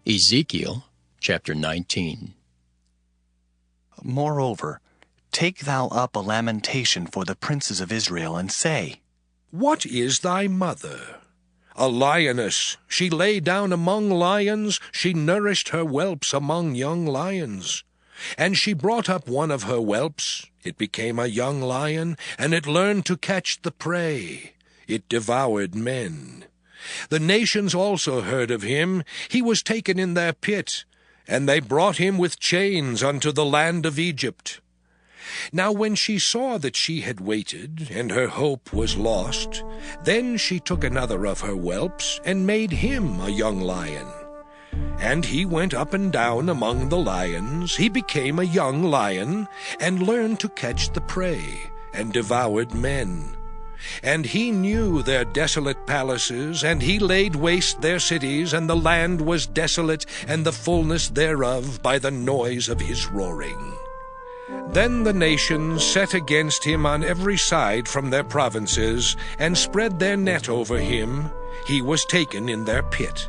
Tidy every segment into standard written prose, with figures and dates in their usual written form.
Ezekiel chapter 19. Moreover, take thou up a lamentation for the princes of Israel, and say, What is thy mother? A lioness. She lay down among lions, she nourished her whelps among young lions. And she brought up one of her whelps, it became a young lion, and it learned to catch the prey. It devoured men. The nations also heard of him. He was taken in their pit, and they brought him with chains unto the land of Egypt. Now when she saw that she had waited, and her hope was lost, then she took another of her whelps, and made him a young lion. And he went up and down among the lions. He became a young lion, and learned to catch the prey, and devoured men. And he knew their desolate palaces, and he laid waste their cities, and the land was desolate, and the fullness thereof by the noise of his roaring. Then the nations set against him on every side from their provinces, and spread their net over him. He was taken in their pit.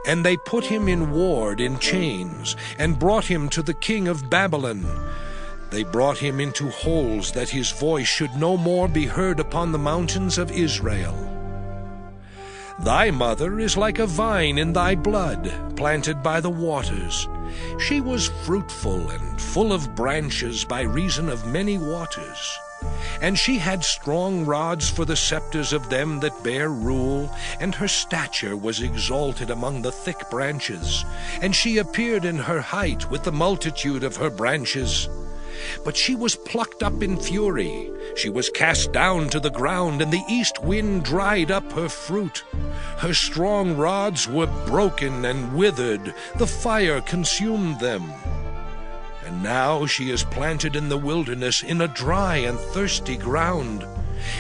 And they put him in ward in chains, and brought him to the king of Babylon. They brought him into holes, that his voice should no more be heard upon the mountains of Israel. Thy mother is like a vine in thy blood, planted by the waters. She was fruitful and full of branches by reason of many waters. And she had strong rods for the scepters of them that bear rule, and her stature was exalted among the thick branches. And she appeared in her height with the multitude of her branches. But she was plucked up in fury. She was cast down to the ground, and the east wind dried up her fruit. Her strong rods were broken and withered. The fire consumed them. And now she is planted in the wilderness, in a dry and thirsty ground.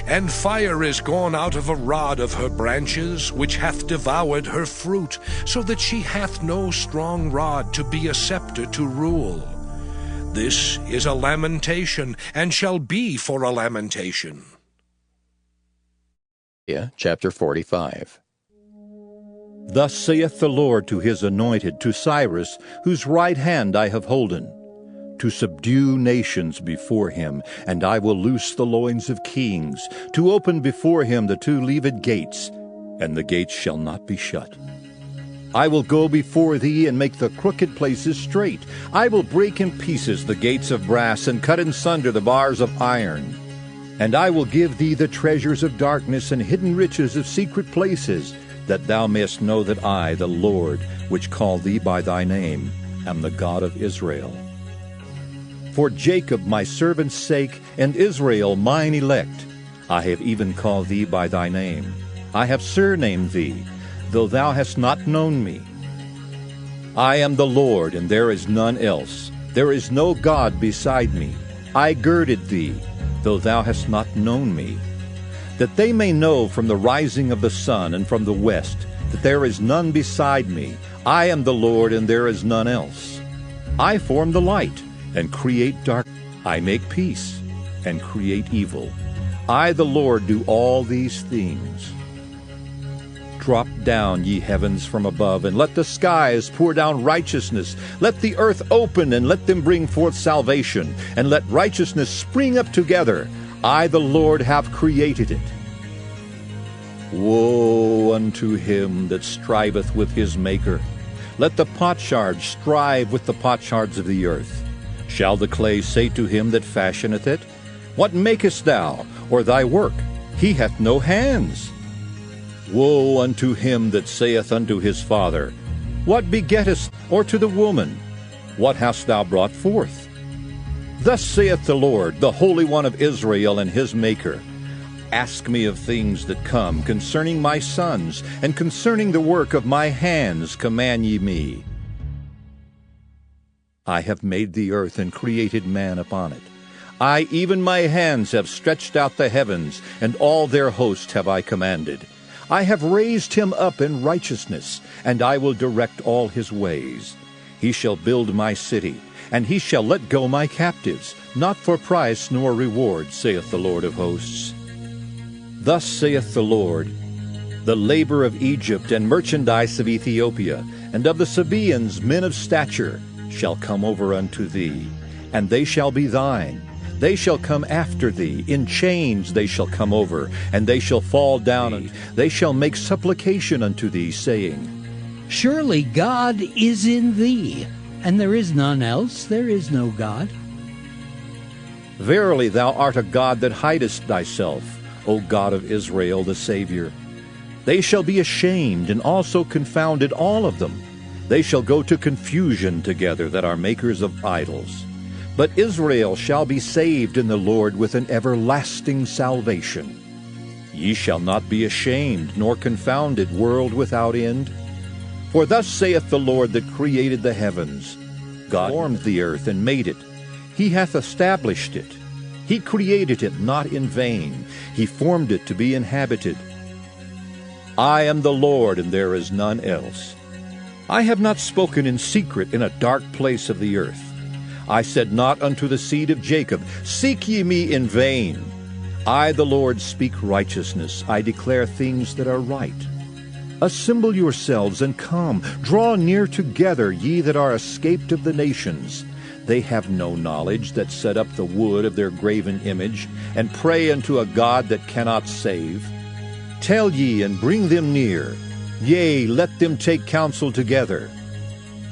And fire is gone out of a rod of her branches, which hath devoured her fruit, so that she hath no strong rod to be a scepter to rule. This is a lamentation, and shall be for a lamentation. Chapter 45. Thus saith the Lord to his anointed, to Cyrus, whose right hand I have holden, to subdue nations before him, and I will loose the loins of kings, to open before him the two-leaved gates, and the gates shall not be shut. I will go before thee, and make the crooked places straight. I will break in pieces the gates of brass, and cut in sunder the bars of iron. And I will give thee the treasures of darkness, and hidden riches of secret places, that thou mayest know that I, the Lord, which called thee by thy name, am the God of Israel. For Jacob my servant's sake, and Israel mine elect, I have even called thee by thy name. I have surnamed thee, though thou hast not known me. I am the Lord, and there is none else. There is no God beside me. I girded thee, though thou hast not known me, that they may know from the rising of the sun and from the west, that there is none beside me. I am the Lord, and there is none else. I form the light, and create dark. I make peace, and create evil. I, the Lord, do all these things. Drop down, ye heavens, from above, and let the skies pour down righteousness. Let the earth open, and let them bring forth salvation, and let righteousness spring up together. I, the Lord, have created it. Woe unto him that striveth with his Maker. Let the potsherd strive with the potsherds of the earth. Shall the clay say to him that fashioneth it, What makest thou, or thy work? He hath no hands. Woe unto him that saith unto his father, What begettest? Or to the woman, What hast thou brought forth? Thus saith the Lord, the Holy One of Israel, and his Maker, Ask me of things that come concerning my sons, and concerning the work of my hands command ye me. I have made the earth, and created man upon it. I, even my hands, have stretched out the heavens, and all their host have I commanded. I have raised him up in righteousness, and I will direct all his ways. He shall build my city, and he shall let go my captives, not for price nor reward, saith the Lord of hosts. Thus saith the Lord, the labor of Egypt and merchandise of Ethiopia, And of the Sabaeans men of stature shall come over unto thee, and they shall be thine. They shall come after thee, in chains they shall come over, and they shall fall down, and they shall make supplication unto thee, saying, Surely God is in thee, and there is none else, there is no God. Verily thou art a God that hidest thyself, O God of Israel the Savior. They shall be ashamed, and also confounded all of them. They shall go to confusion together that are makers of idols. But Israel shall be saved in the Lord with an everlasting salvation. Ye shall not be ashamed, nor confounded, world without end. For thus saith the Lord that created the heavens. God formed the earth and made it. He hath established it. He created it not in vain. He formed it to be inhabited. I am the Lord, and there is none else. I have not spoken in secret in a dark place of the earth. I said not unto the seed of Jacob, Seek ye me in vain. I, the Lord, speak righteousness. I declare things that are right. Assemble yourselves and come. Draw near together, ye that are escaped of the nations. They have no knowledge that set up the wood of their graven image, and pray unto a God that cannot save. Tell ye, and bring them near. Yea, let them take counsel together.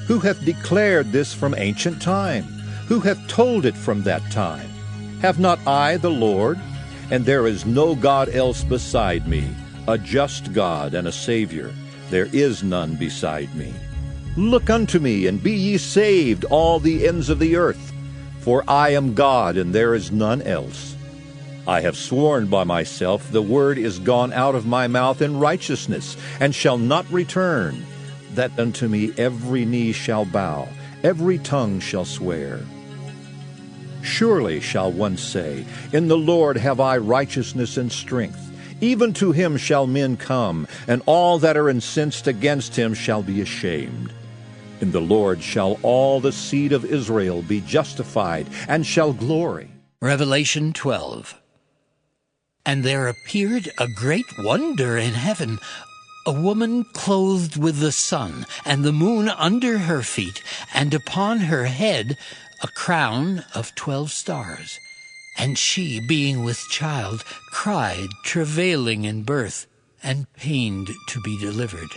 Who hath declared this from ancient time? Who hath told it from that time? Have not I the Lord? And there is no God else beside me, a just God and a Savior. There is none beside me. Look unto me, and be ye saved, all the ends of the earth. For I am God, and there is none else. I have sworn by myself, the word is gone out of my mouth in righteousness, and shall not return, that unto me every knee shall bow, every tongue shall swear. Surely shall one say, In the Lord have I righteousness and strength. Even to him shall men come, and all that are incensed against him shall be ashamed. In the Lord shall all the seed of Israel be justified, and shall glory. Revelation 12. And there appeared a great wonder in heaven, a woman clothed with the sun, and the moon under her feet, and upon her head a crown of 12 stars. And she, being with child, cried, travailing in birth, and pained to be delivered.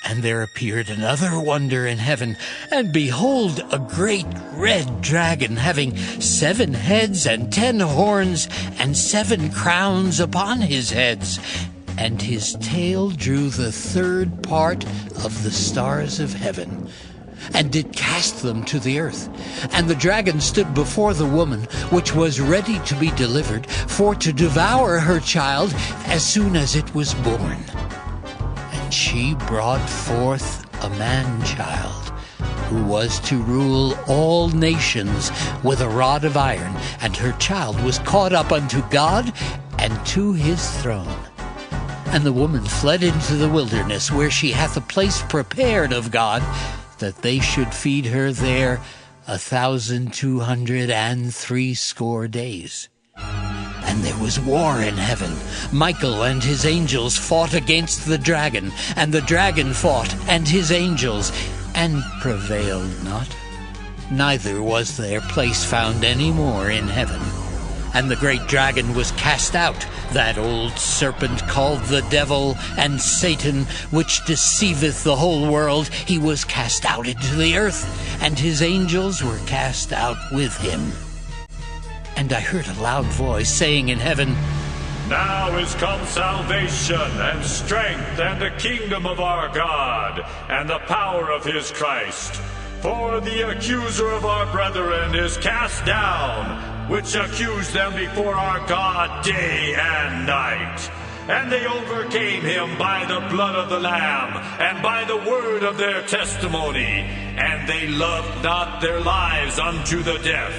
And there appeared another wonder in heaven, and behold, a great red dragon, having 7 heads and 10 horns, and 7 crowns upon his heads. And his tail drew the 3rd part of the stars of heaven, and did cast them to the earth. And the dragon stood before the woman, which was ready to be delivered, for to devour her child as soon as it was born. And she brought forth a man-child, who was to rule all nations with a rod of iron, and her child was caught up unto God and to his throne. And the woman fled into the wilderness, where she hath a place prepared of God, that they should feed her there 1,260 days. And there was war in heaven. Michael and his angels fought against the dragon, and the dragon fought and his angels, and prevailed not. Neither was their place found any more in heaven. And the great dragon was cast out, that old serpent called the devil and Satan, which deceiveth the whole world. He was cast out into the earth, and his angels were cast out with him. And I heard a loud voice saying in heaven, Now is come salvation and strength and the kingdom of our God and the power of his Christ. For the accuser of our brethren is cast down, which accused them before our God day and night. And they overcame him by the blood of the Lamb and by the word of their testimony, and they loved not their lives unto the death.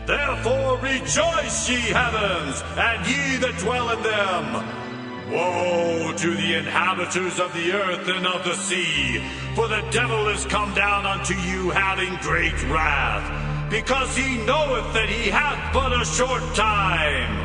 Therefore rejoice, ye heavens, and ye that dwell in them. Woe to the inhabiters of the earth and of the sea, for the devil is come down unto you having great wrath, because he knoweth that he hath but a short time.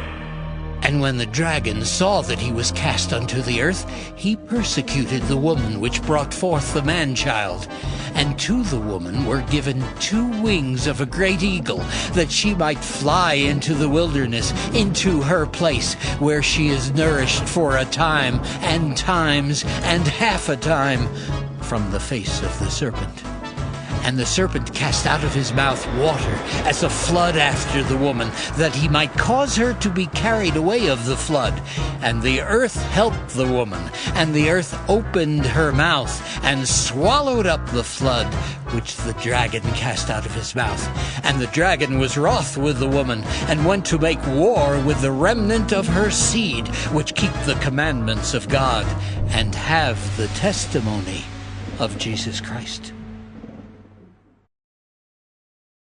And when the dragon saw that he was cast unto the earth, he persecuted the woman which brought forth the man-child. And to the woman were given 2 wings of a great eagle, that she might fly into the wilderness, into her place, where she is nourished for a time, and times, and half a time, from the face of the serpent. And the serpent cast out of his mouth water as a flood after the woman, that he might cause her to be carried away of the flood. And the earth helped the woman, and the earth opened her mouth, and swallowed up the flood which the dragon cast out of his mouth. And the dragon was wroth with the woman, and went to make war with the remnant of her seed, which keep the commandments of God, and have the testimony of Jesus Christ.